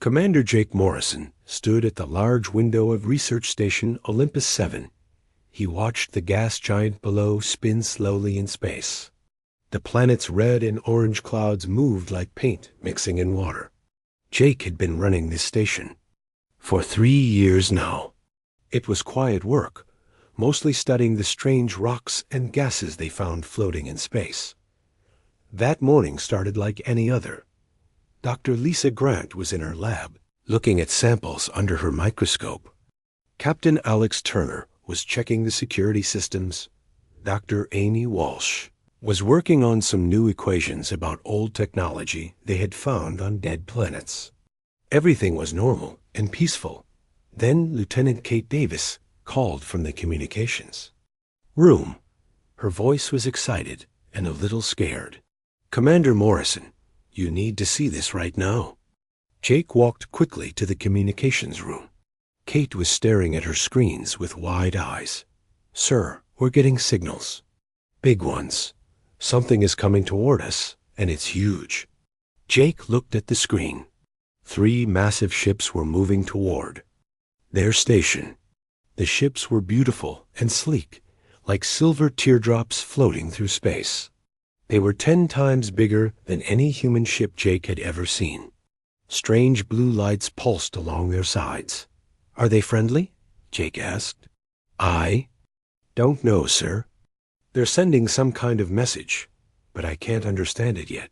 Commander Jake Morrison stood at the large window of Research Station Olympus 7. He watched the gas giant below spin slowly in space. The planet's red and orange clouds moved like paint mixing in water. Jake had been running this station for 3 years now. It was quiet work, mostly studying the strange rocks and gases they found floating in space. That morning started like any other. Dr. Lisa Grant was in her lab, looking at samples under her microscope. Captain Alex Turner was checking the security systems. Dr. Amy Walsh was working on some new equations about old technology they had found on dead planets. Everything was normal and peaceful. Then Lieutenant Kate Davis called from the communications room. Her voice was excited and a little scared. "Commander Morrison, you need to see this right now." Jake walked quickly to the communications room. Kate was staring at her screens with wide eyes. "Sir, we're getting signals. Big ones. Something is coming toward us, and it's huge." Jake looked at the screen. 3 massive ships were moving toward their station. The ships were beautiful and sleek, like silver teardrops floating through space. They were 10 times bigger than any human ship Jake had ever seen. Strange blue lights pulsed along their sides. "Are they friendly?" Jake asked. "I don't know, sir. They're sending some kind of message, but I can't understand it yet."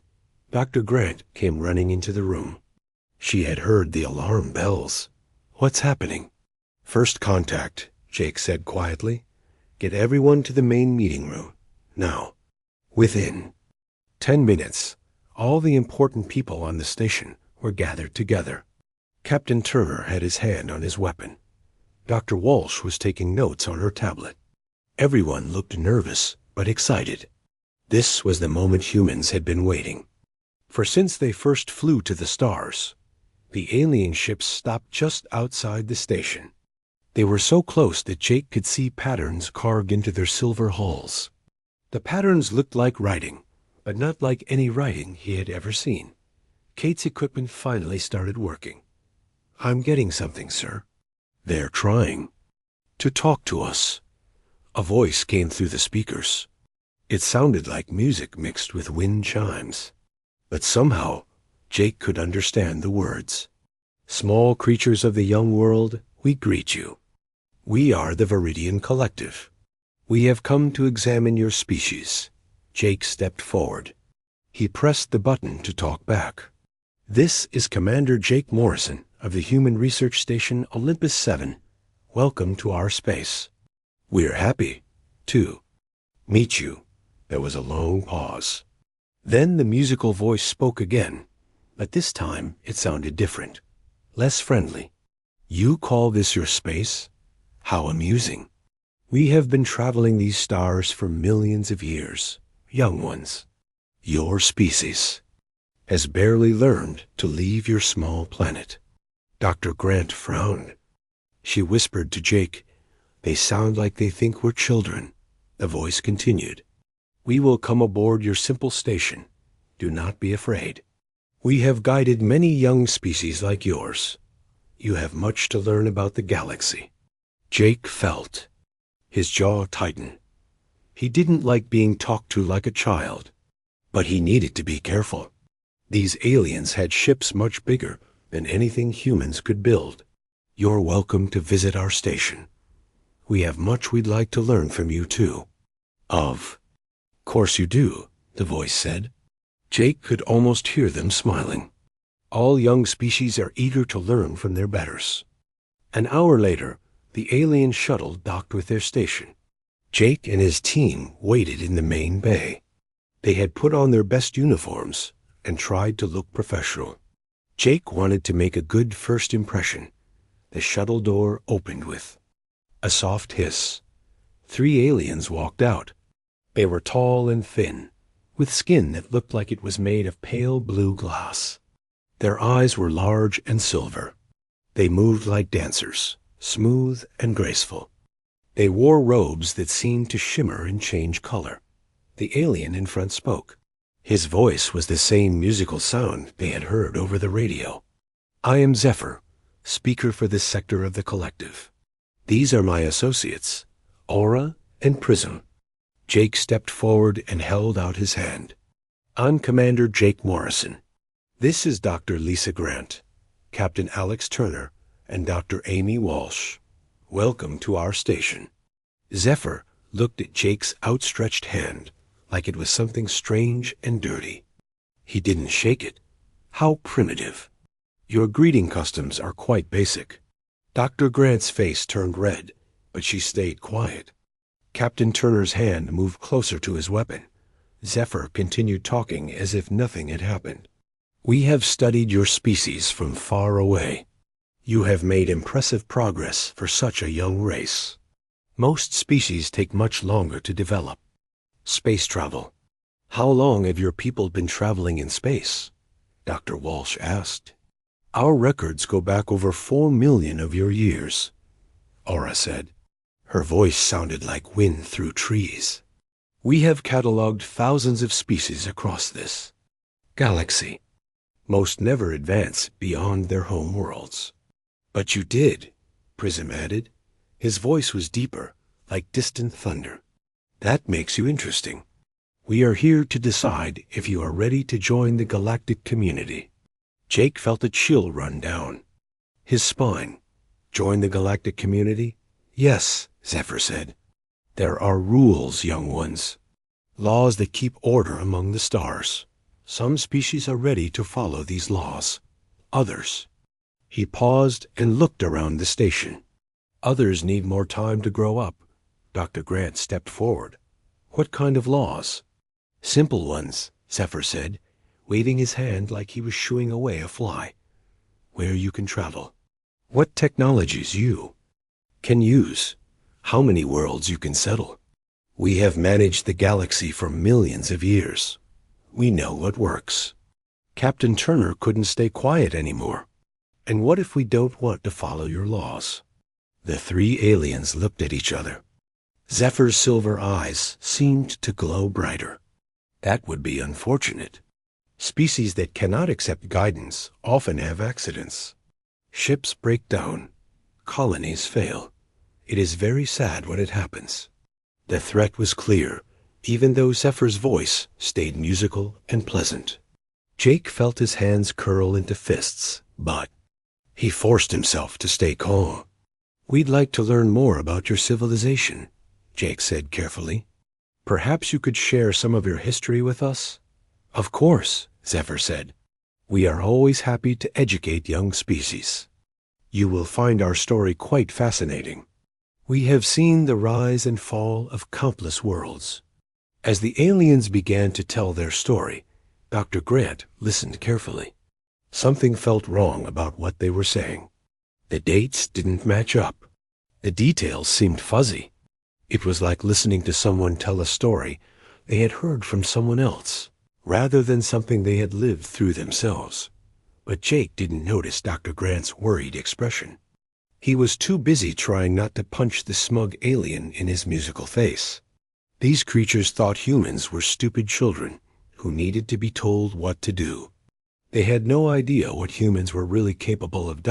Dr. Grant came running into the room. She had heard the alarm bells. "What's happening?" "First contact," Jake said quietly. "Get everyone to the main meeting room. Now." Within 10 minutes, all the important people on the station were gathered together. Captain Turner had his hand on his weapon. Dr. Walsh was taking notes on her tablet. Everyone looked nervous but excited. This was the moment humans had been waiting. For since they first flew to the stars, the alien ships stopped just outside the station. They were so close that Jake could see patterns carved into their silver hulls. The patterns looked like writing, but not like any writing he had ever seen. Kate's equipment finally started working. "I'm getting something, sir." "They're trying to talk to us." A voice came through the speakers. It sounded like music mixed with wind chimes. But somehow, Jake could understand the words. "Small creatures of the young world, we greet you. We are the Viridian Collective. We have come to examine your species." Jake stepped forward. He pressed the button to talk back. "This is Commander Jake Morrison of the Human Research Station Olympus 7. Welcome to our space. We're happy to meet you." There was a long pause. Then the musical voice spoke again, but this time it sounded different, less friendly. "You call this your space? How amusing. We have been traveling these stars for millions of years, young ones. Your species has barely learned to leave your small planet." Dr. Grant frowned. She whispered to Jake, "They sound like they think we're children." The voice continued, "We will come aboard your simple station. Do not be afraid. We have guided many young species like yours. You have much to learn about the galaxy." Jake felt his jaw tighten. He didn't like being talked to like a child, but he needed to be careful. These aliens had ships much bigger than anything humans could build. "You're welcome to visit our station. We have much we'd like to learn from you, too." "Of course you do," the voice said. Jake could almost hear them smiling. All young species are eager to learn from their betters. An hour later, the alien shuttle docked with their station. Jake and his team waited in the main bay. They had put on their best uniforms and tried to look professional. Jake wanted to make a good first impression. The shuttle door opened with a soft hiss. 3 aliens walked out. They were tall and thin, with skin that looked like it was made of pale blue glass. Their eyes were large and silver. They moved like dancers, smooth and graceful. They wore robes that seemed to shimmer and change color. The alien in front spoke. His voice was the same musical sound they had heard over the radio. I am Zephyr, speaker for this sector of the collective. These are my associates, Aura and Prism. Jake stepped forward and held out his hand. I'm Commander Jake Morrison. This is Dr. Lisa Grant, Captain Alex Turner, and Dr. Amy Walsh. Welcome to our station. Zephyr looked at Jake's outstretched hand like it was something strange and dirty. He didn't shake it. How primitive. Your greeting customs are quite basic. Dr. Grant's face turned red, but she stayed quiet. Captain Turner's hand moved closer to his weapon. Zephyr continued talking as if nothing had happened. We have studied your species from far away. You have made impressive progress for such a young race. Most species take much longer to develop. Space travel. How long have your people been traveling in space? Dr. Walsh asked. Our records go back over 4 million of your years, Aura said. Her voice sounded like wind through trees. We have cataloged thousands of species across this galaxy. Most never advance beyond their home worlds. But you did, Prism added. His voice was deeper, like distant thunder. That makes you interesting. We are here to decide if you are ready to join the galactic community. Jake felt a chill run down his spine. Join the galactic community? Yes, Zephyr said. There are rules, young ones. Laws that keep order among the stars. Some species are ready to follow these laws. Others. He paused and looked around the station. Others need more time to grow up. Dr. Grant stepped forward. What kind of laws? Simple ones, Zephyr said, waving his hand like he was shooing away a fly. Where you can travel. What technologies you can use. How many worlds you can settle. We have managed the galaxy for millions of years. We know what works. Captain Turner couldn't stay quiet anymore. And what if we don't want to follow your laws? The three aliens looked at each other. Zephyr's silver eyes seemed to glow brighter. That would be unfortunate. Species that cannot accept guidance often have accidents. Ships break down. Colonies fail. It is very sad when it happens. The threat was clear, even though Zephyr's voice stayed musical and pleasant. Jake felt his hands curl into fists, but he forced himself to stay calm. We'd like to learn more about your civilization, Jake said carefully. Perhaps you could share some of your history with us? Of course, Zephyr said. We are always happy to educate young species. You will find our story quite fascinating. We have seen the rise and fall of countless worlds. As the aliens began to tell their story, Dr. Grant listened carefully. Something felt wrong about what they were saying. The dates didn't match up. The details seemed fuzzy. It was like listening to someone tell a story they had heard from someone else, rather than something they had lived through themselves. But Jake didn't notice Dr. Grant's worried expression. He was too busy trying not to punch the smug alien in his musical face. These creatures thought humans were stupid children who needed to be told what to do. They had no idea what humans were really capable of.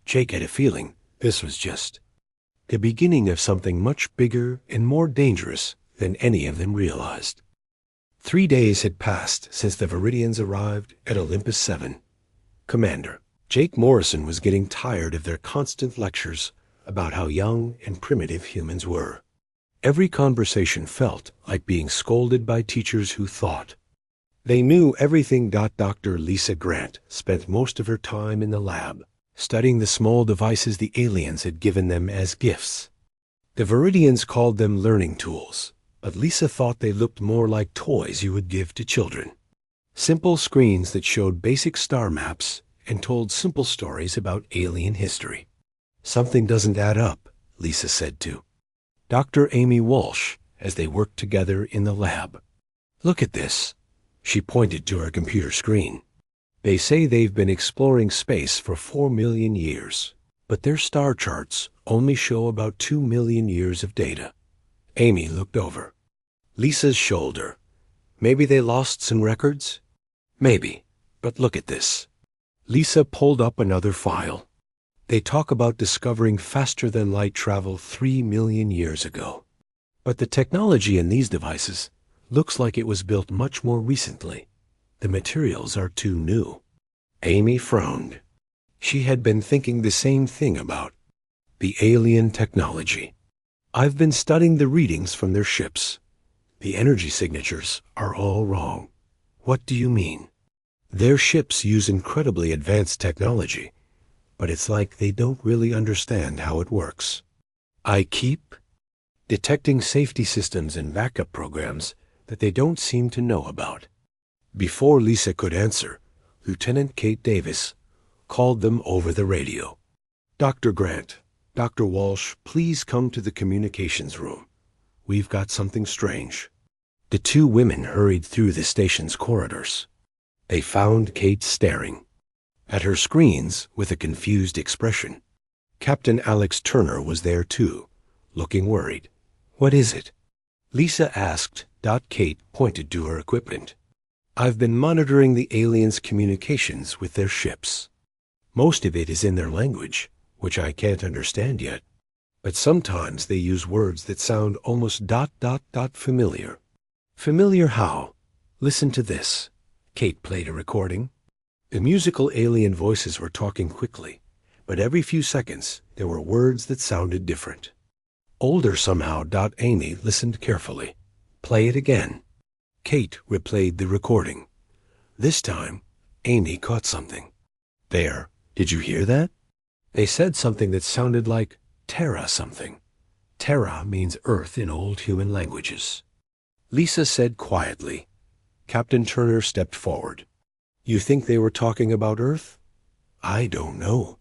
Jake had a feeling this was just the beginning of something much bigger and more dangerous than any of them realized. 3 days had passed since the Viridians arrived at Olympus 7. Commander, Jake Morrison was getting tired of their constant lectures about how young and primitive humans were. Every conversation felt like being scolded by teachers who thought they knew everything. Dr. Lisa Grant spent most of her time in the lab, studying the small devices the aliens had given them as gifts. The Viridians called them learning tools, but Lisa thought they looked more like toys you would give to children. Simple screens that showed basic star maps and told simple stories about alien history. Something doesn't add up, Lisa said to Dr. Amy Walsh as they worked together in the lab. Look at this. She pointed to her computer screen. They say they've been exploring space for 4 million years, but their star charts only show about 2 million years of data. Amy looked over Lisa's shoulder. Maybe they lost some records? Maybe, but look at this. Lisa pulled up another file. They talk about discovering faster-than-light travel 3 million years ago. But the technology in these devices looks like it was built much more recently. The materials are too new. Amy frowned. She had been thinking the same thing about the alien technology. I've been studying the readings from their ships. The energy signatures are all wrong. What do you mean? Their ships use incredibly advanced technology, but it's like they don't really understand how it works. I keep detecting safety systems and backup programs that they don't seem to know about. Before Lisa could answer, Lieutenant Kate Davis called them over the radio. Dr. Grant, Dr. Walsh, please come to the communications room. We've got something strange. The two women hurried through the station's corridors. They found Kate staring at her screens with a confused expression. Captain Alex Turner was there too, looking worried. What is it? Lisa asked. Kate pointed to her equipment. I've been monitoring the aliens' communications with their ships. Most of it is in their language, which I can't understand yet. But sometimes they use words that sound almost ... familiar. Familiar how? Listen to this. Kate played a recording. The musical alien voices were talking quickly, but every few seconds there were words that sounded different. Older somehow. Amy listened carefully. Play it again. Kate replayed the recording. This time, Amy caught something. There, did you hear that? They said something that sounded like Terra something. Terra means Earth in old human languages. Lisa said quietly. Captain Turner stepped forward. You think they were talking about Earth? I don't know.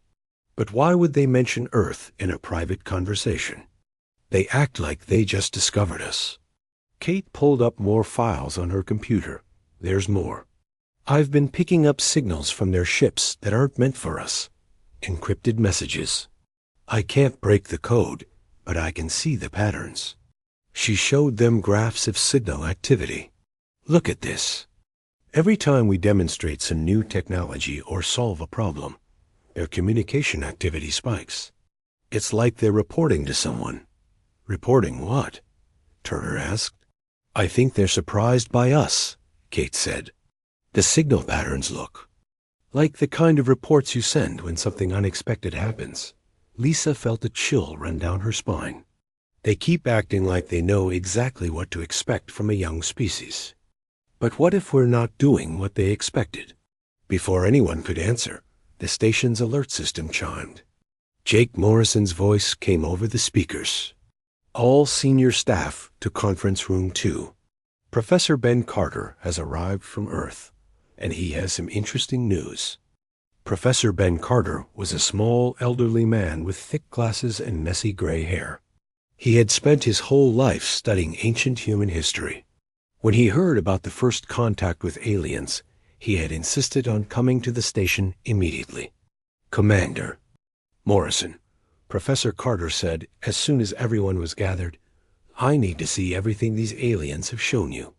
But why would they mention Earth in a private conversation? They act like they just discovered us. Kate pulled up more files on her computer. There's more. I've been picking up signals from their ships that aren't meant for us. Encrypted messages. I can't break the code, but I can see the patterns. She showed them graphs of signal activity. Look at this. Every time we demonstrate some new technology or solve a problem, their communication activity spikes. It's like they're reporting to someone. Reporting what? Turner asked. I think they're surprised by us, Kate said. The signal patterns look like the kind of reports you send when something unexpected happens. Lisa felt a chill run down her spine. They keep acting like they know exactly what to expect from a young species. But what if we're not doing what they expected? Before anyone could answer, the station's alert system chimed. Jake Morrison's voice came over the speakers. All senior staff to Conference Room 2. Professor Ben Carter has arrived from Earth, and he has some interesting news. Professor Ben Carter was a small, elderly man with thick glasses and messy gray hair. He had spent his whole life studying ancient human history. When he heard about the first contact with aliens, he had insisted on coming to the station immediately. Commander Morrison, Professor Carter said as soon as everyone was gathered, I need to see everything these aliens have shown you,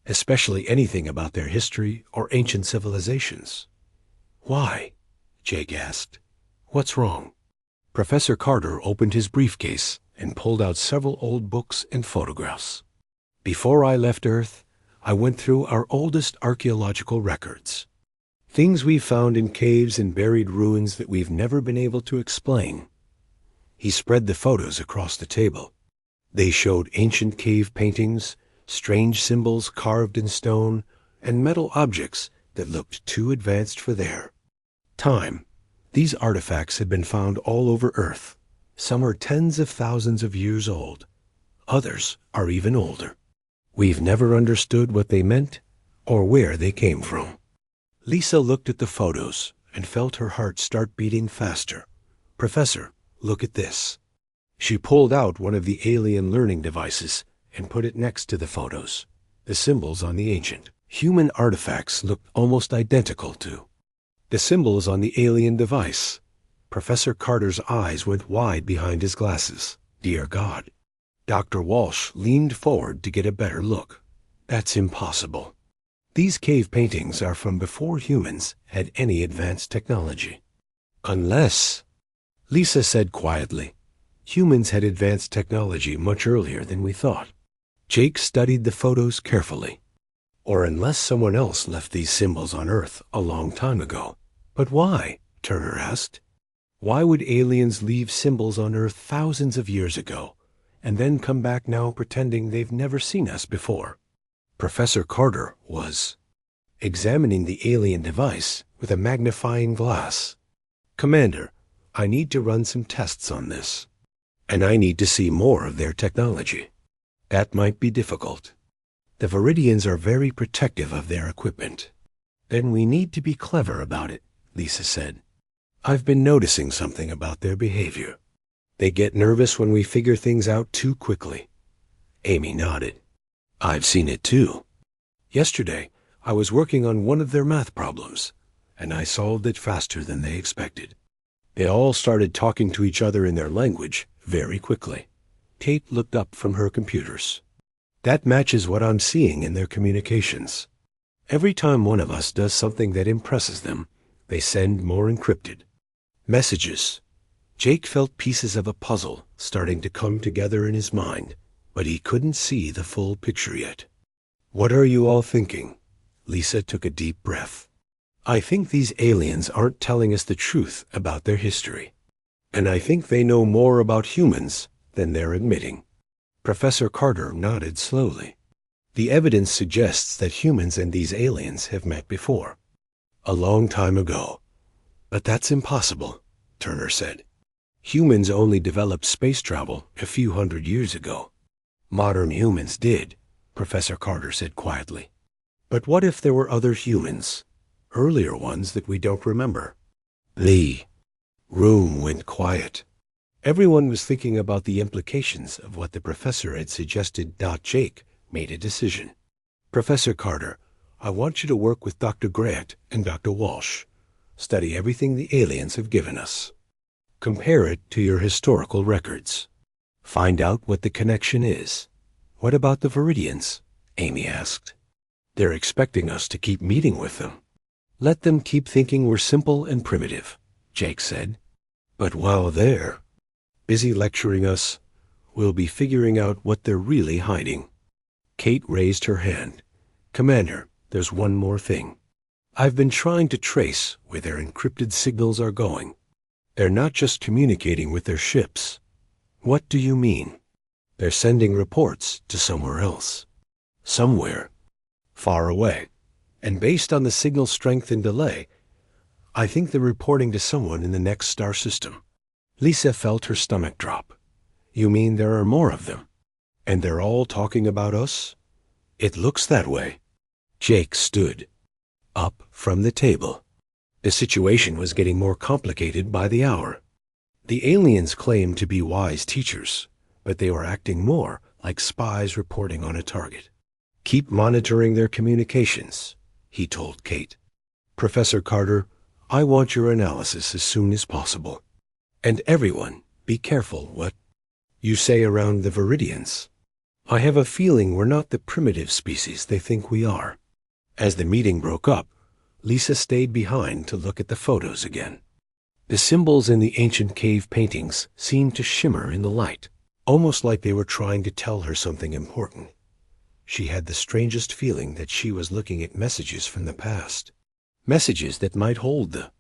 especially anything about their history or ancient civilizations. Why? Jake asked. What's wrong? Professor Carter opened his briefcase and pulled out several old books and photographs. Before I left Earth, I went through our oldest archaeological records. Things we've found in caves and buried ruins that we've never been able to explain. He spread the photos across the table. They showed ancient cave paintings, strange symbols carved in stone, and metal objects that looked too advanced for their time. These artifacts had been found all over Earth. Some are tens of thousands of years old. Others are even older. We've never understood what they meant or where they came from. Lisa looked at the photos and felt her heart start beating faster. Professor, look at this. She pulled out one of the alien learning devices and put it next to the photos. The symbols on the ancient human artifacts looked almost identical to the symbols on the alien device. Professor Carter's eyes went wide behind his glasses. Dear God. Dr. Walsh leaned forward to get a better look. That's impossible. These cave paintings are from before humans had any advanced technology. Unless, Lisa said quietly, humans had advanced technology much earlier than we thought. Jake studied the photos carefully. Or unless someone else left these symbols on Earth a long time ago. But why? Turner asked. Why would aliens leave symbols on Earth thousands of years ago, and then come back now pretending they've never seen us before? Professor Carter was examining the alien device with a magnifying glass. Commander, I need to run some tests on this, and I need to see more of their technology. That might be difficult. The Viridians are very protective of their equipment. Then we need to be clever about it, Lisa said. I've been noticing something about their behavior. They get nervous when we figure things out too quickly. Amy nodded. I've seen it too. Yesterday, I was working on one of their math problems, and I solved it faster than they expected. They all started talking to each other in their language very quickly. Kate looked up from her computers. That matches what I'm seeing in their communications. Every time one of us does something that impresses them, they send more encrypted messages. Jake felt pieces of a puzzle starting to come together in his mind, but he couldn't see the full picture yet. What are you all thinking? Lisa took a deep breath. I think these aliens aren't telling us the truth about their history. And I think they know more about humans than they're admitting. Professor Carter nodded slowly. The evidence suggests that humans and these aliens have met before. A long time ago. But that's impossible, Turner said. Humans only developed space travel a few hundred years ago. Modern humans did, Professor Carter said quietly. But what if there were other humans? Earlier ones that we don't remember? The room went quiet. Everyone was thinking about the implications of what the professor had suggested. Jake made a decision. Professor Carter, I want you to work with Dr. Grant and Dr. Walsh. Study everything the aliens have given us. Compare it to your historical records. Find out what the connection is. What about the Viridians? Amy asked. They're expecting us to keep meeting with them. Let them keep thinking we're simple and primitive, Jake said. But while they're busy lecturing us, we'll be figuring out what they're really hiding. Kate raised her hand. Commander, there's one more thing. I've been trying to trace where their encrypted signals are going. They're not just communicating with their ships. What do you mean? They're sending reports to somewhere else. Somewhere. Far away. And based on the signal strength and delay, I think they're reporting to someone in the next star system. Lisa felt her stomach drop. You mean there are more of them? And they're all talking about us? It looks that way. Jake stood up from the table. The situation was getting more complicated by the hour. The aliens claimed to be wise teachers, but they were acting more like spies reporting on a target. Keep monitoring their communications, he told Kate. Professor Carter, I want your analysis as soon as possible. And everyone, be careful what you say around the Viridians. I have a feeling we're not the primitive species they think we are. As the meeting broke up, Lisa stayed behind to look at the photos again. The symbols in the ancient cave paintings seemed to shimmer in the light, almost like they were trying to tell her something important. She had the strangest feeling that she was looking at messages from the past. Messages that might hold the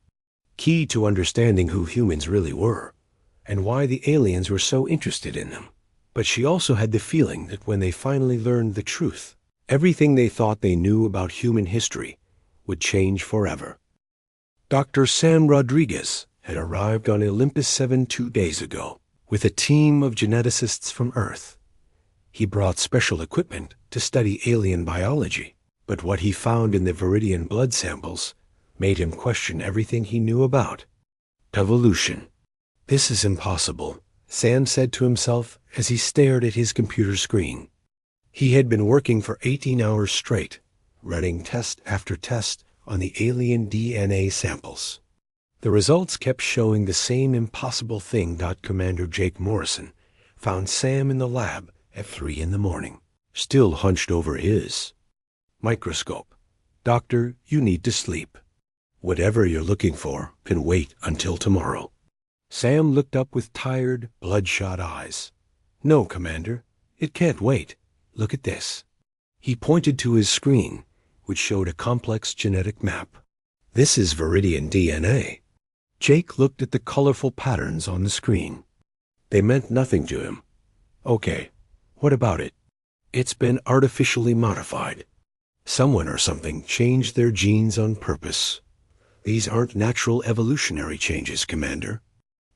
key to understanding who humans really were, and why the aliens were so interested in them. But she also had the feeling that when they finally learned the truth, everything they thought they knew about human history would change forever. Dr. Sam Rodriguez had arrived on Olympus 7 2 days ago with a team of geneticists from Earth. He brought special equipment to study alien biology, but what he found in the Viridian blood samples made him question everything he knew about evolution. This is impossible, Sam said to himself as he stared at his computer screen. He had been working for 18 hours straight, running test after test on the alien DNA samples. The results kept showing the same impossible thing. Commander Jake Morrison found Sam in the lab at 3 in the morning, still hunched over his microscope. Doctor, you need to sleep. Whatever you're looking for can wait until tomorrow. Sam looked up with tired, bloodshot eyes. No, Commander, it can't wait. Look at this. He pointed to his screen, which showed a complex genetic map. This is Viridian DNA. Jake looked at the colorful patterns on the screen. They meant nothing to him. Okay, what about it? It's been artificially modified. Someone or something changed their genes on purpose. These aren't natural evolutionary changes, Commander.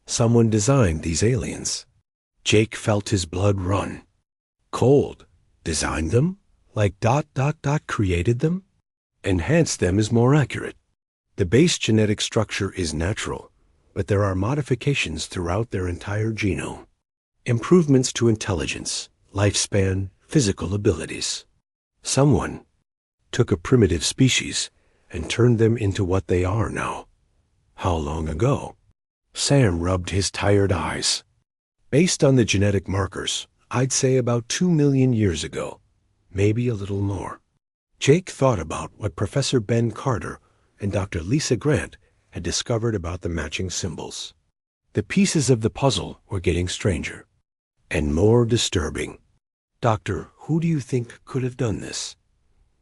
Someone designed these aliens. Jake felt his blood run. Cold. Designed them? Like ... created them? Enhanced them is more accurate. The base genetic structure is natural, but there are modifications throughout their entire genome. Improvements to intelligence, lifespan, physical abilities. Someone took a primitive species and turned them into what they are now. How long ago? Sam rubbed his tired eyes. Based on the genetic markers, I'd say about 2 million years ago, maybe a little more. Jake thought about what Professor Ben Carter and Dr. Lisa Grant had discovered about the matching symbols. The pieces of the puzzle were getting stranger and more disturbing. Doctor, who do you think could have done this?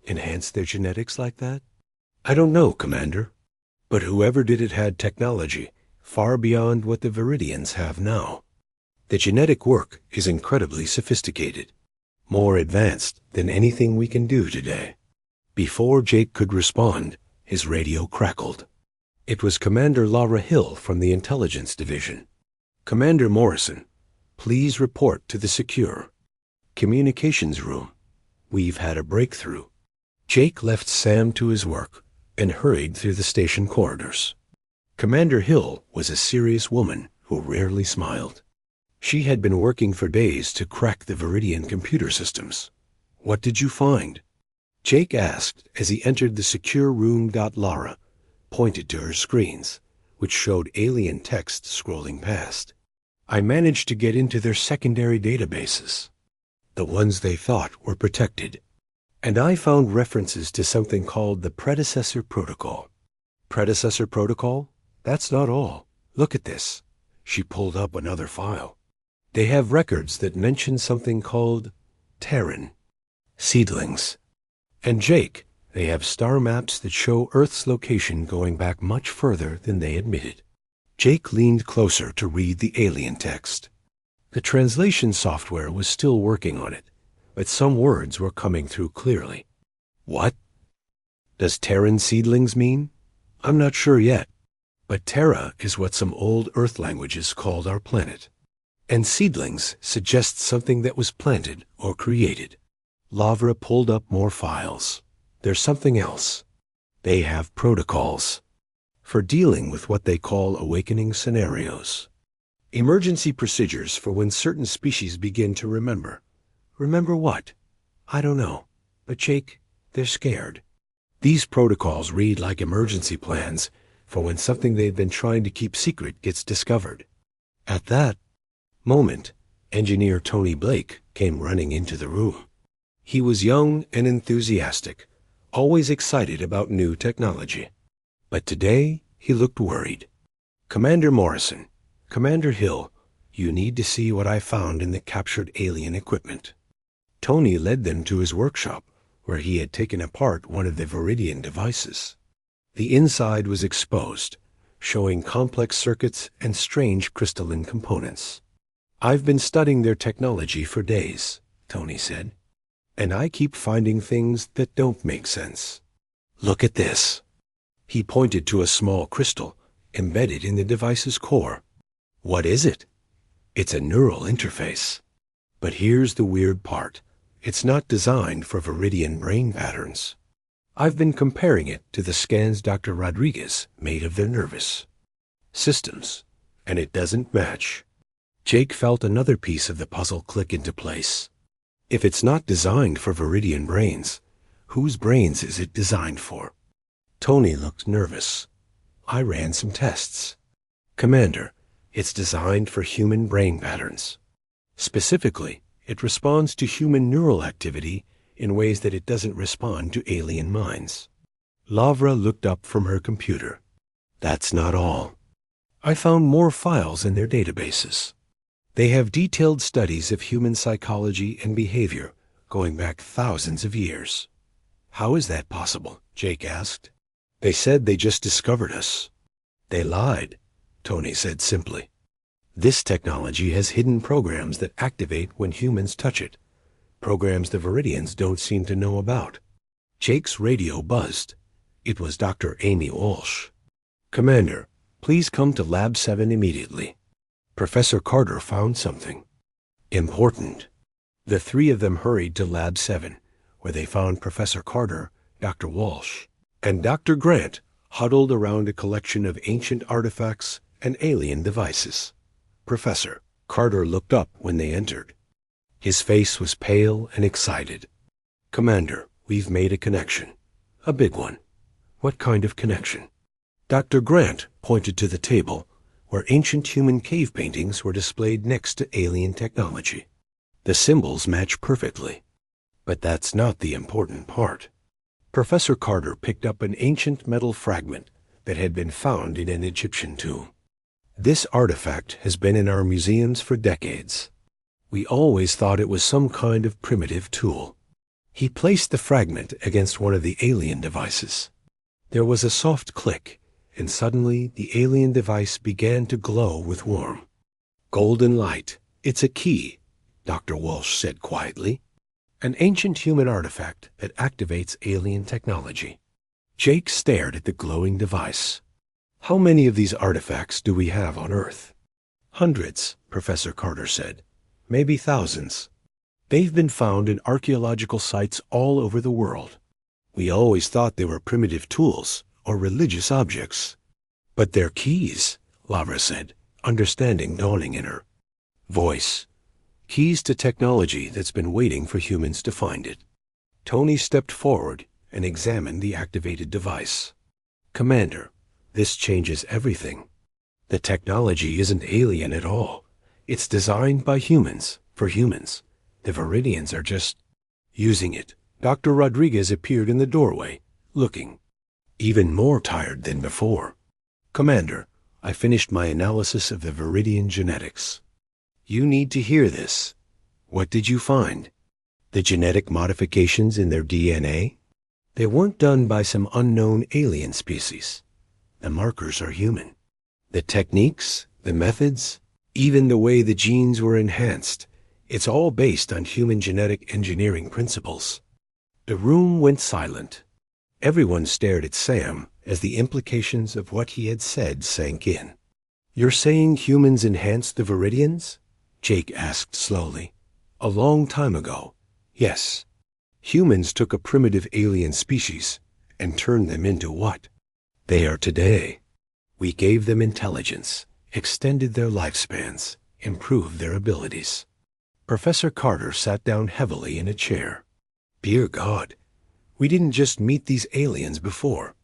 Enhanced their genetics like that? I don't know, Commander. But whoever did it had technology far beyond what the Viridians have now. The genetic work is incredibly sophisticated, more advanced than anything we can do today. Before Jake could respond, his radio crackled. It was Commander Laura Hill from the Intelligence Division. Commander Morrison, please report to the secure communications room. We've had a breakthrough. Jake left Sam to his work and hurried through the station corridors. Commander Hill was a serious woman who rarely smiled. She had been working for days to crack the Viridian computer systems. What did you find? Jake asked as he entered the secure room. Laura pointed to her screens, which showed alien text scrolling past. I managed to get into their secondary databases, the ones they thought were protected, and I found references to something called the Predecessor Protocol. Predecessor Protocol? That's not all. Look at this. She pulled up another file. They have records that mention something called Terran seedlings. And Jake, they have star maps that show Earth's location going back much further than they admitted. Jake leaned closer to read the alien text. The translation software was still working on it, but some words were coming through clearly. What does Terran seedlings mean? I'm not sure yet, but Terra is what some old Earth languages called our planet. And seedlings suggest something that was planted or created. Lavra pulled up more files. There's something else. They have protocols for dealing with what they call awakening scenarios. Emergency procedures for when certain species begin to remember. Remember what? I don't know. But Jake, they're scared. These protocols read like emergency plans for when something they've been trying to keep secret gets discovered. At that moment, Engineer Tony Blake came running into the room. He was young and enthusiastic, always excited about new technology. But today, he looked worried. Commander Morrison, Commander Hill, you need to see what I found in the captured alien equipment. Tony led them to his workshop, where he had taken apart one of the Viridian devices. The inside was exposed, showing complex circuits and strange crystalline components. I've been studying their technology for days, Tony said, and I keep finding things that don't make sense. Look at this. He pointed to a small crystal embedded in the device's core. What is it? It's a neural interface. But here's the weird part. It's not designed for Viridian brain patterns. I've been comparing it to the scans Dr. Rodriguez made of their nervous systems, and it doesn't match. Jake felt another piece of the puzzle click into place. If it's not designed for Viridian brains, whose brains is it designed for? Tony looked nervous. I ran some tests. Commander, it's designed for human brain patterns. Specifically, it responds to human neural activity in ways that it doesn't respond to alien minds. Lavra looked up from her computer. That's not all. I found more files in their databases. They have detailed studies of human psychology and behavior going back thousands of years. How is that possible? Jake asked. They said they just discovered us. They lied, Tony said simply. This technology has hidden programs that activate when humans touch it, programs the Viridians don't seem to know about. Jake's radio buzzed. It was Dr. Amy Walsh. Commander, please come to Lab 7 immediately. Professor Carter found something important. The three of them hurried to Lab 7, where they found Professor Carter, Dr. Walsh, and Dr. Grant huddled around a collection of ancient artifacts and alien devices. Professor Carter looked up when they entered. His face was pale and excited. Commander, we've made a connection. A big one. What kind of connection? Dr. Grant pointed to the table, where ancient human cave paintings were displayed next to alien technology. The symbols match perfectly. But that's not the important part. Professor Carter picked up an ancient metal fragment that had been found in an Egyptian tomb. This artifact has been in our museums for decades. We always thought it was some kind of primitive tool. He placed the fragment against one of the alien devices. There was a soft click, and suddenly the alien device began to glow with warmth. Golden light. It's a key, Dr. Walsh said quietly. An ancient human artifact that activates alien technology. Jake stared at the glowing device. How many of these artifacts do we have on Earth? Hundreds, Professor Carter said. Maybe thousands. They've been found in archaeological sites all over the world. We always thought they were primitive tools or religious objects. But they're keys, Lavra said, understanding dawning in her voice. Keys to technology that's been waiting for humans to find it. Tony stepped forward and examined the activated device. Commander, this changes everything. The technology isn't alien at all. It's designed by humans, for humans. The Viridians are just using it. Dr. Rodriguez appeared in the doorway, looking even more tired than before. Commander, I finished my analysis of the Viridian genetics. You need to hear this. What did you find? The genetic modifications in their DNA? They weren't done by some unknown alien species. The markers are human. The techniques, the methods, even the way the genes were enhanced, it's all based on human genetic engineering principles. The room went silent. Everyone stared at Sam as the implications of what he had said sank in. You're saying humans enhanced the Viridians? Jake asked slowly. A long time ago. Yes. Humans took a primitive alien species and turned them into what they are today. We gave them intelligence, extended their lifespans, improved their abilities. Professor Carter sat down heavily in a chair. Dear God, we didn't just meet these aliens before.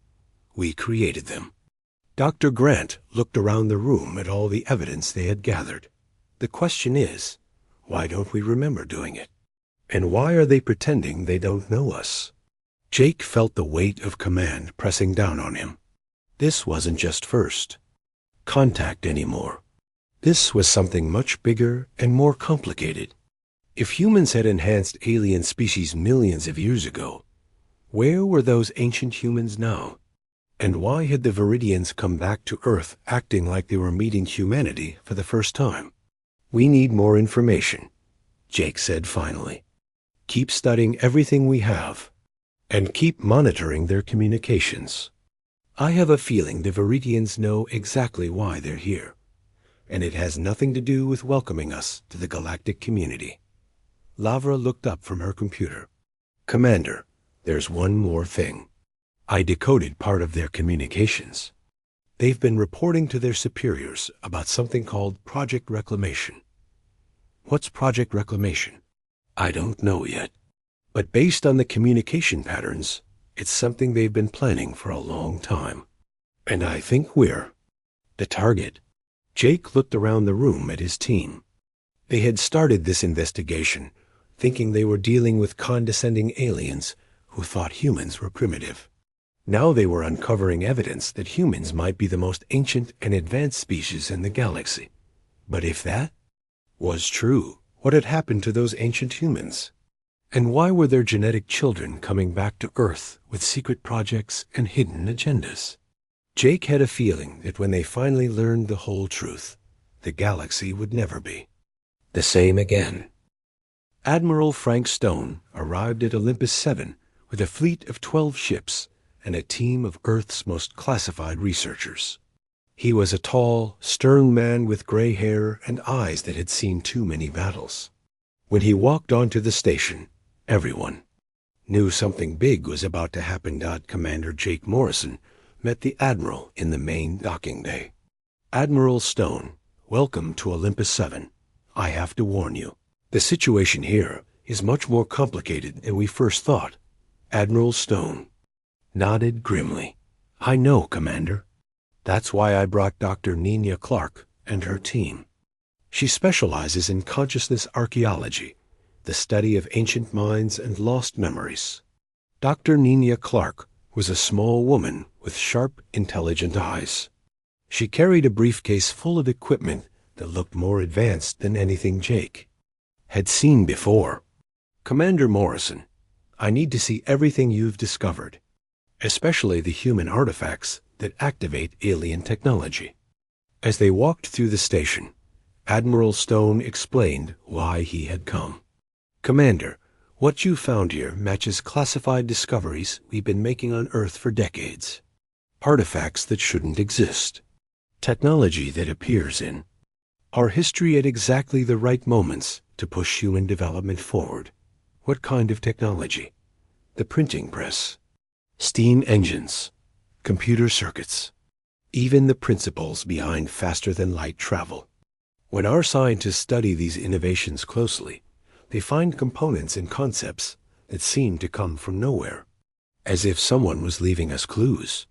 We created them. Dr. Grant looked around the room at all the evidence they had gathered. The question is, why don't we remember doing it? And why are they pretending they don't know us? Jake felt the weight of command pressing down on him. This wasn't just first contact anymore. This was something much bigger and more complicated. If humans had enhanced alien species millions of years ago, where were those ancient humans now? And why had the Viridians come back to Earth acting like they were meeting humanity for the first time? We need more information, Jake said finally. Keep studying everything we have, and keep monitoring their communications. I have a feeling the Viridians know exactly why they're here, and it has nothing to do with welcoming us to the galactic community. Lavra looked up from her computer. Commander, there's one more thing. I decoded part of their communications. They've been reporting to their superiors about something called Project Reclamation. What's Project Reclamation? I don't know yet. But based on the communication patterns, it's something they've been planning for a long time. And I think we're the target. Jake looked around the room at his team. They had started this investigation, thinking they were dealing with condescending aliens who thought humans were primitive. Now they were uncovering evidence that humans might be the most ancient and advanced species in the galaxy. But if that was true, what had happened to those ancient humans? And why were their genetic children coming back to Earth with secret projects and hidden agendas? Jake had a feeling that when they finally learned the whole truth, the galaxy would never be the same again. Admiral Frank Stone arrived at Olympus 7 with a fleet of 12 ships and a team of Earth's most classified researchers. He was a tall, stern man with gray hair and eyes that had seen too many battles. When he walked onto the station, everyone knew something big was about to happen. Commander Jake Morrison met the Admiral in the main docking bay. "Admiral Stone, welcome to Olympus 7. I have to warn you, the situation here is much more complicated than we first thought." Admiral Stone nodded grimly. "I know, Commander. That's why I brought Dr. Nina Clark and her team. She specializes in consciousness archaeology, the study of ancient minds and lost memories." Dr. Nina Clark was a small woman with sharp, intelligent eyes. She carried a briefcase full of equipment that looked more advanced than anything Jake had seen before. "Commander Morrison, I need to see everything you've discovered, especially the human artifacts that activate alien technology." As they walked through the station, Admiral Stone explained why he had come. "Commander, what you found here matches classified discoveries we've been making on Earth for decades. Artifacts that shouldn't exist. Technology that appears in our history at exactly the right moments to push human development forward." "What kind of technology?" "The printing press, steam engines, computer circuits, even the principles behind faster-than-light travel. When our scientists study these innovations closely, they find components and concepts that seem to come from nowhere, as if someone was leaving us clues."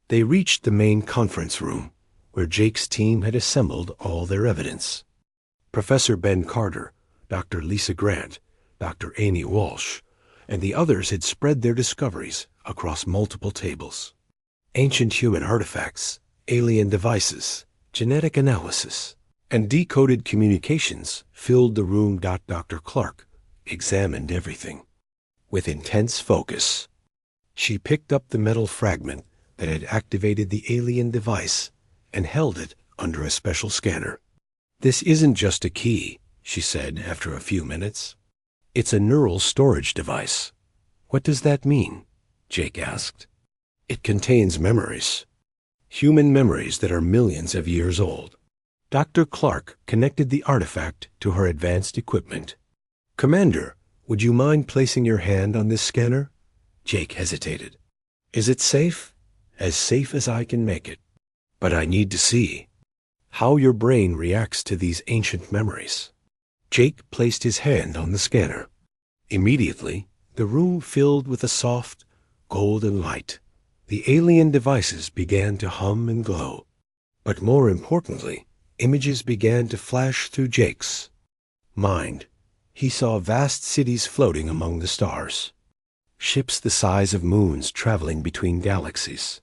They reached the main conference room, where Jake's team had assembled all their evidence. Professor Ben Carter, Dr. Lisa Grant, Dr. Amy Walsh, and the others had spread their discoveries across multiple tables. Ancient human artifacts, alien devices, genetic analysis, and decoded communications filled the room. Dr. Clark examined everything with intense focus. She picked up the metal fragment that had activated the alien device and held it under a special scanner. "This isn't just a key," she said after a few minutes. "It's a neural storage device." "What does that mean?" Jake asked. "It contains memories. Human memories that are millions of years old." Dr. Clark connected the artifact to her advanced equipment. "Commander, would you mind placing your hand on this scanner?" Jake hesitated. "Is it safe?" "As safe as I can make it. But I need to see how your brain reacts to these ancient memories." Jake placed his hand on the scanner. Immediately, the room filled with a soft, golden light. The alien devices began to hum and glow. But more importantly, images began to flash through Jake's mind. He saw vast cities floating among the stars, ships the size of moons traveling between galaxies,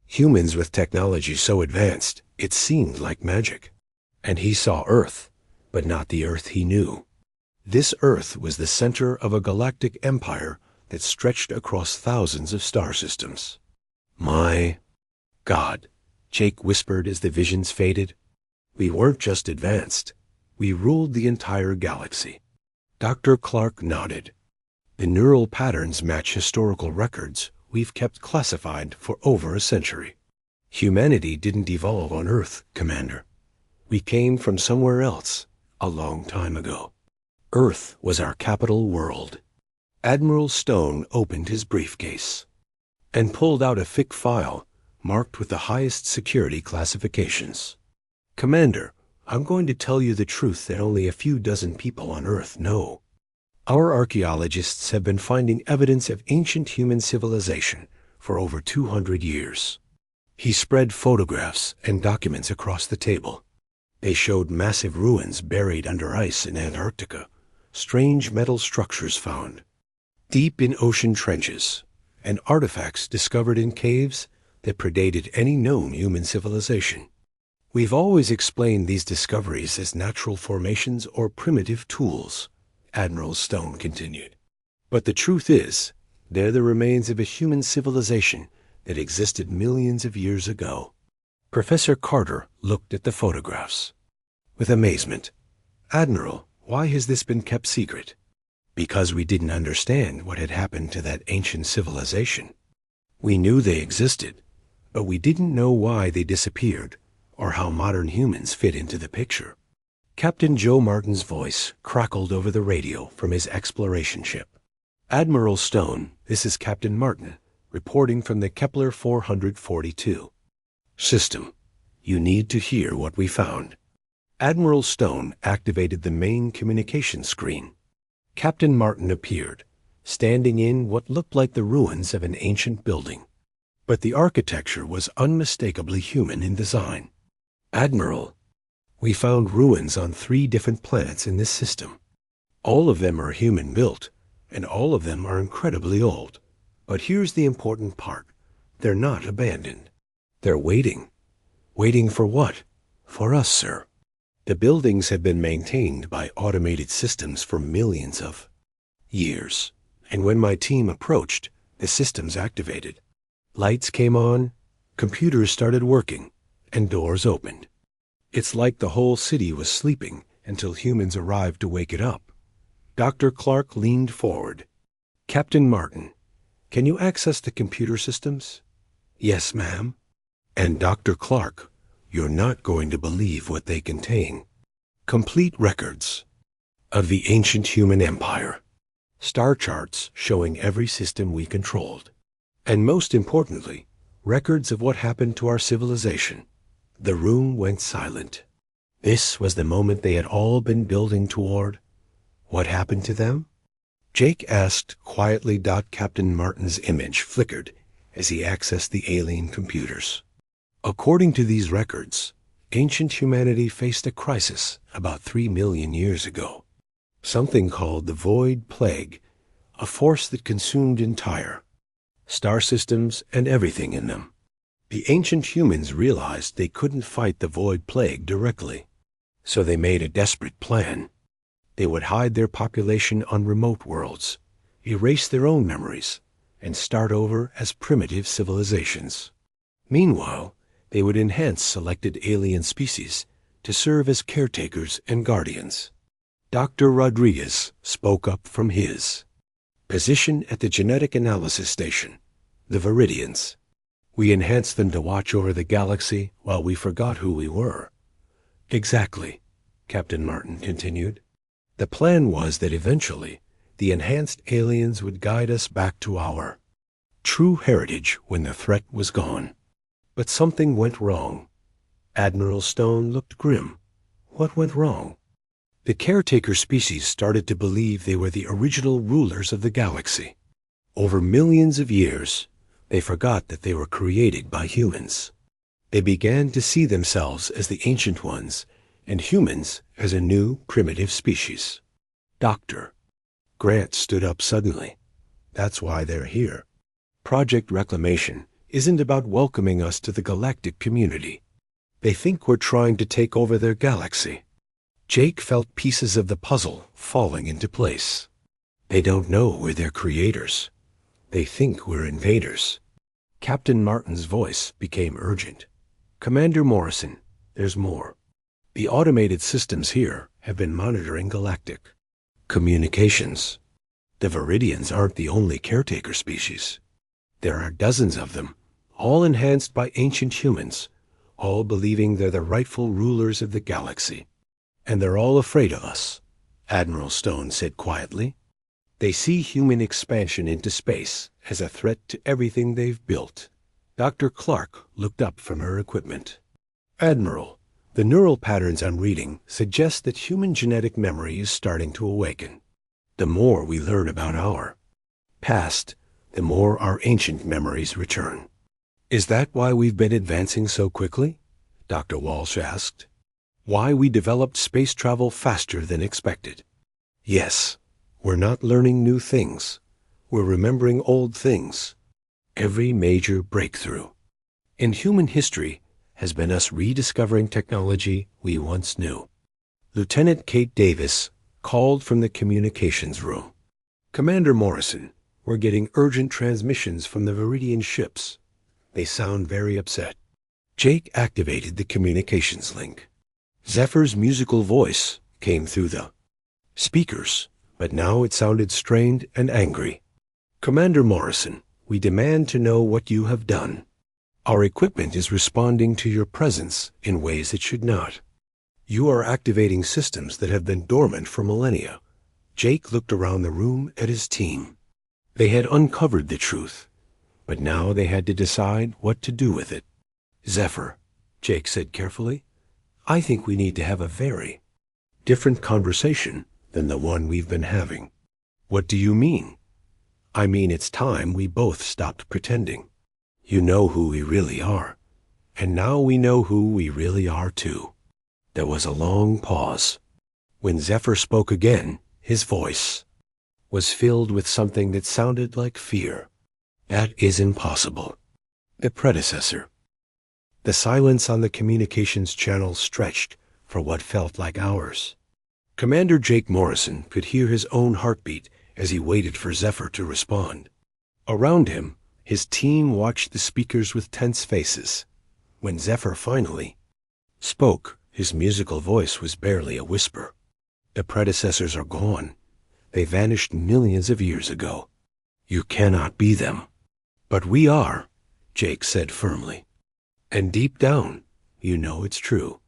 humans with technology so advanced it seemed like magic. And he saw Earth, but not the Earth he knew. This Earth was the center of a galactic empire that stretched across thousands of star systems. "My God," Jake whispered as the visions faded. "We weren't just advanced. We ruled the entire galaxy." Dr. Clark nodded. "The neural patterns match historical records we've kept classified for over a century. Humanity didn't evolve on Earth, Commander. We came from somewhere else a long time ago. Earth was our capital world." Admiral Stone opened his briefcase and pulled out a thick file marked with the highest security classifications. "Commander, I'm going to tell you the truth that only a few dozen people on Earth know. Our archaeologists have been finding evidence of ancient human civilization for over 200 years. He spread photographs and documents across the table. They showed massive ruins buried under ice in Antarctica, strange metal structures found deep in ocean trenches, and artifacts discovered in caves that predated any known human civilization. We've always explained these discoveries as natural formations or primitive tools, Admiral Stone continued. But the truth is, they're the remains of a human civilization that existed millions of years ago. Professor Carter looked at the photographs with amazement. Admiral, why has this been kept secret? Because we didn't understand what had happened to that ancient civilization. We knew they existed, but we didn't know why they disappeared or how modern humans fit into the picture. Captain Joe Martin's voice crackled over the radio from his exploration ship. Admiral Stone, this is Captain Martin, reporting from the Kepler 442. System, you need to hear what we found. Admiral Stone activated the main communication screen. Captain Martin appeared, standing in what looked like the ruins of an ancient building. But the architecture was unmistakably human in design. Admiral, we found ruins on 3 different planets in this system. All of them are human-built, and all of them are incredibly old. But here's the important part. They're not abandoned. They're waiting. Waiting for what? For us, sir. The buildings have been maintained by automated systems for millions of years. And when my team approached, the systems activated. Lights came on, computers started working, and doors opened. It's like the whole city was sleeping until humans arrived to wake it up. Dr. Clark leaned forward. Captain Martin, can you access the computer systems? Yes, ma'am. And Dr. Clark, you're not going to believe what they contain. Complete records of the ancient human empire. Star charts showing every system we controlled. And most importantly, records of what happened to our civilization. The room went silent. This was the moment they had all been building toward. What happened to them? Jake asked quietly. Captain Martin's image flickered as he accessed the alien computers. According to these records, ancient humanity faced a crisis about 3 million years ago. Something called the Void Plague, a force that consumed entire star systems and everything in them. The ancient humans realized they couldn't fight the Void Plague directly, so they made a desperate plan. They would hide their population on remote worlds, erase their own memories, and start over as primitive civilizations. Meanwhile, they would enhance selected alien species to serve as caretakers and guardians. Dr. Rodriguez spoke up from his position at the genetic analysis station, the Viridians. We enhanced them to watch over the galaxy while we forgot who we were. Exactly, Captain Martin continued. The plan was that eventually the enhanced aliens would guide us back to our true heritage when the threat was gone. But something went wrong. Admiral Stone looked grim. What went wrong? The caretaker species started to believe they were the original rulers of the galaxy. Over millions of years, they forgot that they were created by humans. They began to see themselves as the ancient ones, and humans as a new primitive species. Doctor. Grant stood up suddenly. That's why they're here. Project Reclamation isn't about welcoming us to the galactic community. They think we're trying to take over their galaxy. Jake felt pieces of the puzzle falling into place. They don't know we're their creators. They think we're invaders. Captain Martin's voice became urgent. Commander Morrison, there's more. The automated systems here have been monitoring galactic communications. The Viridians aren't the only caretaker species. There are dozens of them, all enhanced by ancient humans, all believing they're the rightful rulers of the galaxy. And they're all afraid of us, Admiral Stone said quietly. They see human expansion into space as a threat to everything they've built. Dr. Clark looked up from her equipment. Admiral, the neural patterns I'm reading suggest that human genetic memory is starting to awaken. The more we learn about our past, the more our ancient memories return. Is that why we've been advancing so quickly? Dr. Walsh asked. Why we developed space travel faster than expected? Yes, we're not learning new things. We're remembering old things. Every major breakthrough in human history has been us rediscovering technology we once knew. Lieutenant Kate Davis called from the communications room. Commander Morrison, we're getting urgent transmissions from the Viridian ships. They sound very upset. Jake activated the communications link. Zephyr's musical voice came through the speakers, but now it sounded strained and angry. Commander Morrison, we demand to know what you have done. Our equipment is responding to your presence in ways it should not. You are activating systems that have been dormant for millennia. Jake looked around the room at his team. They had uncovered the truth, but now they had to decide what to do with it. Zephyr, Jake said carefully, I think we need to have a very different conversation than the one we've been having. What do you mean? I mean it's time we both stopped pretending. You know who we really are, and now we know who we really are too. There was a long pause. When Zephyr spoke again, his voice was filled with something that sounded like fear. That is impossible. The predecessor. The silence on the communications channel stretched for what felt like hours. Commander Jake Morrison could hear his own heartbeat as he waited for Zephyr to respond. Around him, his team watched the speakers with tense faces. When Zephyr finally spoke, his musical voice was barely a whisper. The predecessors are gone. They vanished millions of years ago. You cannot be them. But we are, Jake said firmly. And deep down, you know it's true.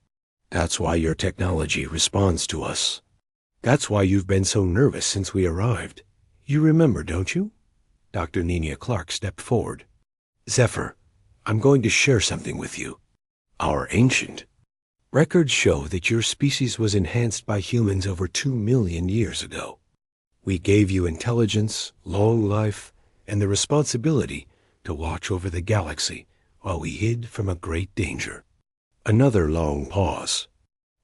That's why your technology responds to us. That's why you've been so nervous since we arrived. You remember, don't you? Dr. Nina Clark stepped forward. Zephyr, I'm going to share something with you. Our ancient records show that your species was enhanced by humans over 2 million years ago. We gave you intelligence, long life, and the responsibility to watch over the galaxy while we hid from a great danger. Another long pause.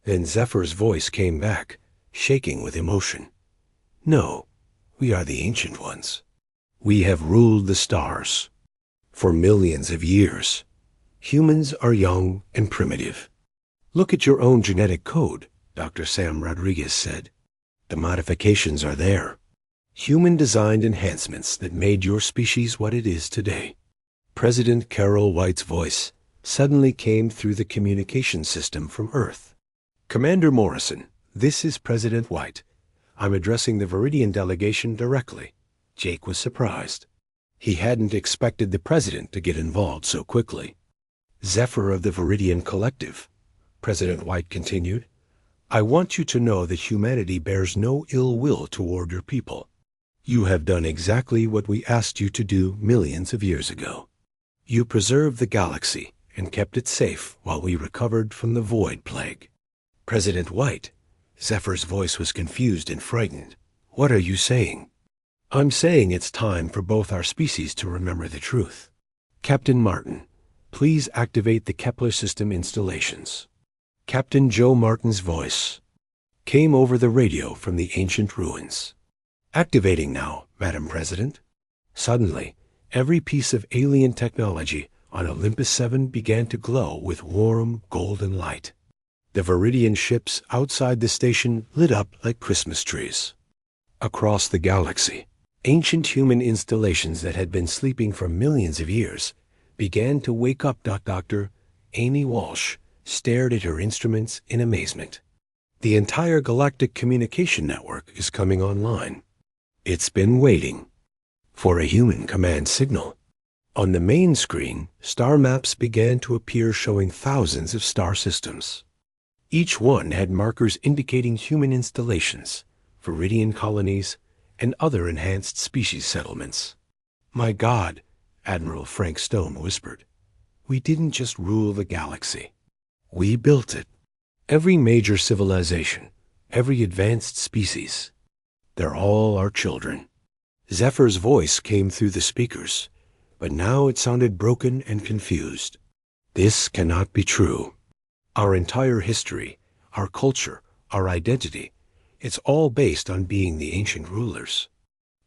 Then Zephyr's voice came back, shaking with emotion. No, we are the ancient ones. We have ruled the stars. For millions of years, humans are young and primitive. Look at your own genetic code, Dr. Sam Rodriguez said. The modifications are there. Human-designed enhancements that made your species what it is today. President Carol White's voice suddenly came through the communication system from Earth. Commander Morrison, this is President White. I'm addressing the Viridian delegation directly. Jake was surprised. He hadn't expected the president to get involved so quickly. Zephyr of the Viridian Collective, President White continued, I want you to know that humanity bears no ill will toward your people. You have done exactly what we asked you to do millions of years ago. You preserved the galaxy and kept it safe while we recovered from the Void Plague. President White, Zephyr's voice was confused and frightened. What are you saying? I'm saying it's time for both our species to remember the truth. Captain Martin, please activate the Kepler system installations. Captain Joe Martin's voice came over the radio from the ancient ruins. Activating now, Madam President. Suddenly, every piece of alien technology on Olympus 7 began to glow with warm, golden light. The Viridian ships outside the station lit up like Christmas trees. Across the galaxy, ancient human installations that had been sleeping for millions of years began to wake up. Dr. Amy Walsh stared at her instruments in amazement. The entire galactic communication network is coming online. It's been waiting for a human command signal. On the main screen, star maps began to appear showing thousands of star systems. Each one had markers indicating human installations, Viridian colonies, and other enhanced species settlements. My God, Admiral Frank Stone whispered. We didn't just rule the galaxy. We built it. Every major civilization, every advanced species, they're all our children. Zephyr's voice came through the speakers, but now it sounded broken and confused. This cannot be true. Our entire history, our culture, our identity, it's all based on being the ancient rulers.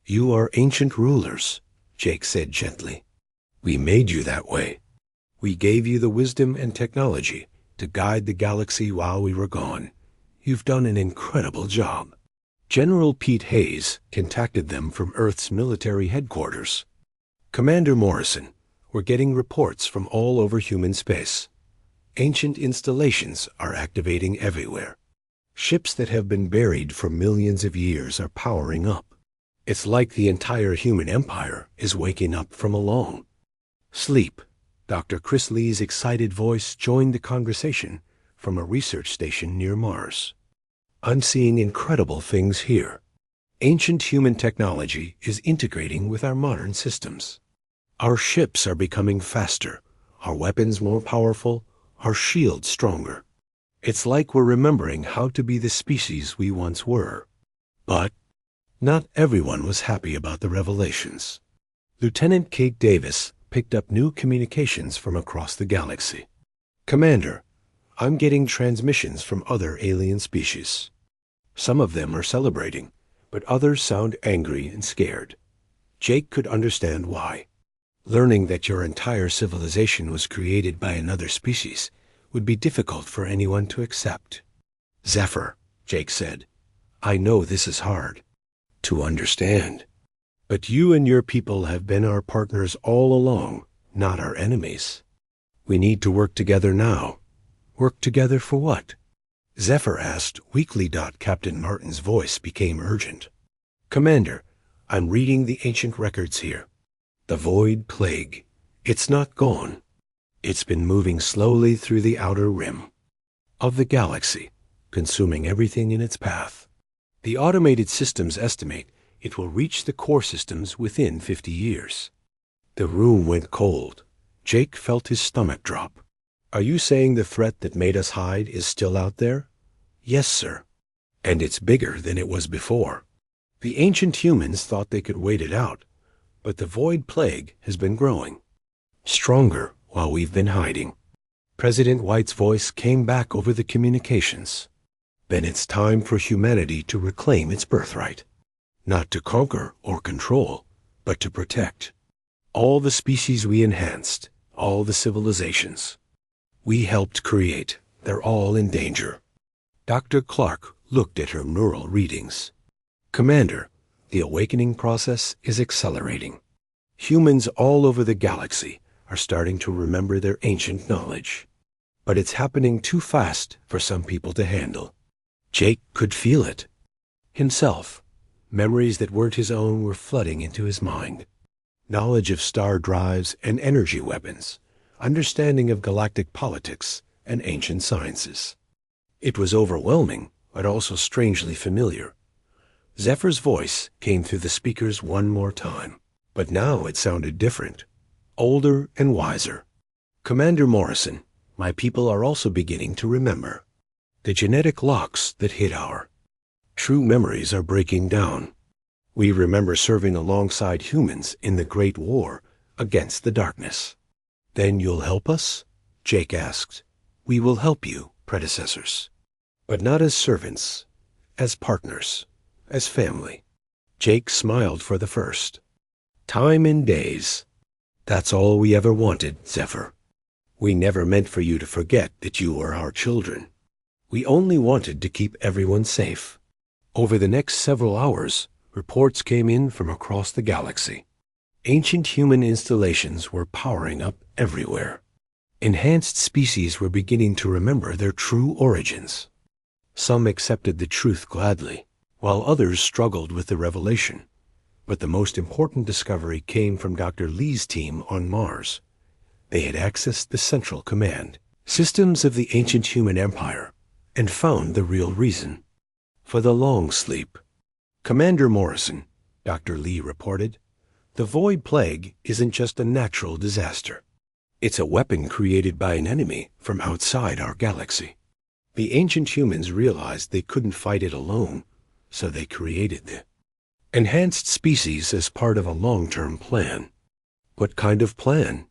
You are ancient rulers, Jake said gently. We made you that way. We gave you the wisdom and technology to guide the galaxy while we were gone. You've done an incredible job. General Pete Hayes contacted them from Earth's military headquarters. Commander Morrison, we're getting reports from all over human space. Ancient installations are activating everywhere. Ships that have been buried for millions of years are powering up. It's like the entire human empire is waking up from a long sleep. Dr. Chris Lee's excited voice joined the conversation from a research station near Mars. I'm seeing incredible things here. Ancient human technology is integrating with our modern systems. Our ships are becoming faster, our weapons more powerful, our shields stronger. It's like we're remembering how to be the species we once were. But not everyone was happy about the revelations. Lieutenant Kate Davis picked up new communications from across the galaxy. Commander, I'm getting transmissions from other alien species. Some of them are celebrating, but others sound angry and scared. Jake could understand why. Learning that your entire civilization was created by another species would be difficult for anyone to accept. Zephyr, Jake said, I know this is hard to understand. But you and your people have been our partners all along, not our enemies. We need to work together now. Work together for what? Zephyr asked weakly. Captain Martin's voice became urgent. Commander, I'm reading the ancient records here. The Void Plague. It's not gone. It's been moving slowly through the outer rim of the galaxy, consuming everything in its path. The automated systems estimate it will reach the core systems within 50 years. The room went cold. Jake felt his stomach drop. Are you saying the threat that made us hide is still out there? Yes, sir. And it's bigger than it was before. The ancient humans thought they could wait it out, but the Void Plague has been growing stronger while we've been hiding. President White's voice came back over the communications. Then it's time for humanity to reclaim its birthright. Not to conquer or control, but to protect. All the species we enhanced, all the civilizations we helped create, they're all in danger. Dr. Clark looked at her neural readings. Commander, the awakening process is accelerating. Humans all over the galaxy are starting to remember their ancient knowledge. But it's happening too fast for some people to handle. Jake could feel it. Himself, memories that weren't his own were flooding into his mind. Knowledge of star drives and energy weapons, understanding of galactic politics and ancient sciences. It was overwhelming, but also strangely familiar. Zephyr's voice came through the speakers one more time, but now it sounded different, older and wiser. Commander Morrison, my people are also beginning to remember. The genetic locks that hid our true memories are breaking down. We remember serving alongside humans in the Great War against the darkness. Then you'll help us? Jake asked. We will help you, predecessors. But not as servants, as partners, as family. Jake smiled for the first time in days. That's all we ever wanted, Zephyr. We never meant for you to forget that you were our children. We only wanted to keep everyone safe. Over the next several hours, reports came in from across the galaxy. Ancient human installations were powering up everywhere. Enhanced species were beginning to remember their true origins. Some accepted the truth gladly, while others struggled with the revelation. But the most important discovery came from Dr. Lee's team on Mars. They had accessed the Central Command systems of the ancient human empire and found the real reason for the long sleep. Commander Morrison, Dr. Lee reported, the Void Plague isn't just a natural disaster. It's a weapon created by an enemy from outside our galaxy. The ancient humans realized they couldn't fight it alone, so they created the enhanced species as part of a long-term plan. What kind of plan?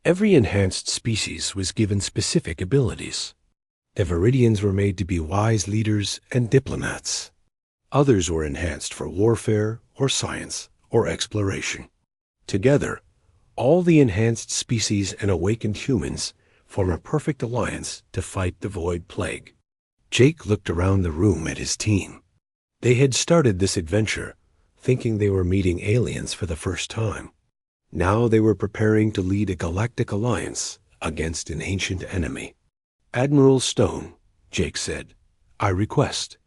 Every enhanced species was given specific abilities. The Viridians were made to be wise leaders and diplomats. Others were enhanced for warfare or science or exploration. Together, All the enhanced species and awakened humans form a perfect alliance to fight the Void Plague. Jake looked around the room at his team. They had started this adventure thinking they were meeting aliens for the first time. Now they were preparing to lead a galactic alliance against an ancient enemy. "Admiral Stone," Jake said, "I request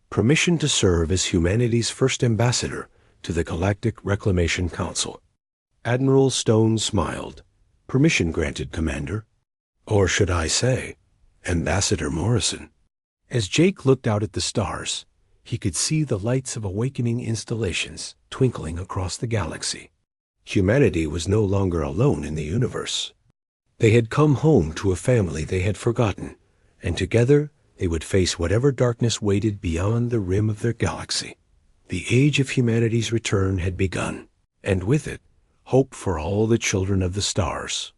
permission to serve as humanity's first ambassador to the Galactic Reclamation Council." Admiral Stone smiled. "Permission granted, Commander. Or should I say, Ambassador Morrison." As Jake looked out at the stars, he could see the lights of awakening installations twinkling across the galaxy. Humanity was no longer alone in the universe. They had come home to a family they had forgotten, and together they would face whatever darkness waited beyond the rim of their galaxy. The age of humanity's return had begun, and with it, hope for all the children of the stars.